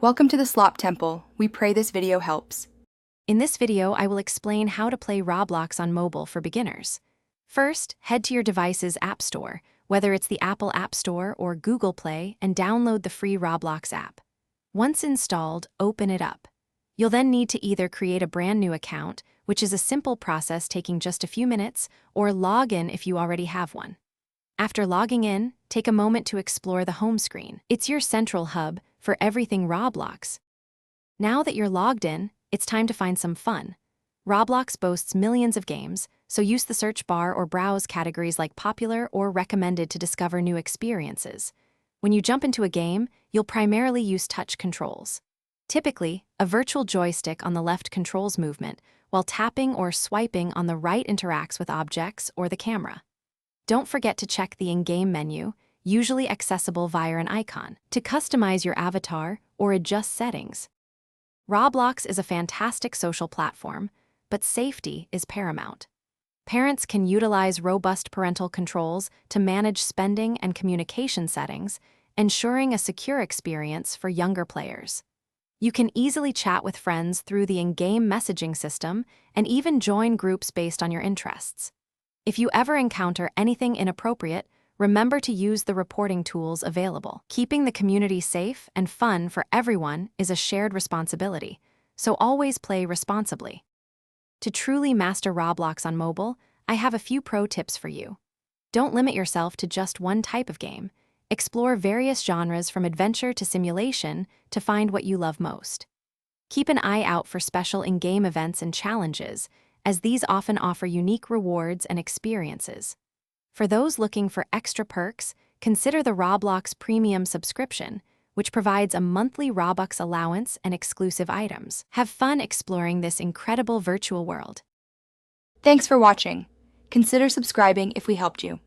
Welcome to the Slop Temple. We pray this video helps. In this video, I will explain how to play Roblox on mobile for beginners. First, head to your device's App Store, whether it's the Apple App Store or Google Play, and download the free Roblox app. Once installed, open it up. You'll then need to either create a brand new account, which is a simple process taking just a few minutes, or log in if you already have one. After logging in, take a moment to explore the home screen. It's your central hub for everything Roblox. Now that you're logged in, it's time to find some fun. Roblox boasts millions of games, so use the search bar or browse categories like popular or recommended to discover new experiences. When you jump into a game, you'll primarily use touch controls. Typically, a virtual joystick on the left controls movement, while tapping or swiping on the right interacts with objects or the camera. Don't forget to check the in-game menu, usually accessible via an icon, to customize your avatar or adjust settings. Roblox is a fantastic social platform, but safety is paramount. Parents can utilize robust parental controls to manage spending and communication settings, ensuring a secure experience for younger players. You can easily chat with friends through the in-game messaging system and even join groups based on your interests. If you ever encounter anything inappropriate, remember to use the reporting tools available. Keeping the community safe and fun for everyone is a shared responsibility, so always play responsibly. To truly master Roblox on mobile, I have a few pro tips for you. Don't limit yourself to just one type of game. Explore various genres from adventure to simulation to find what you love most. Keep an eye out for special in-game events and challenges, as these often offer unique rewards and experiences. For those looking for extra perks, consider the Roblox Premium subscription, which provides a monthly Robux allowance and exclusive items. Have fun exploring this incredible virtual world. Thanks for watching. Consider subscribing if we helped you.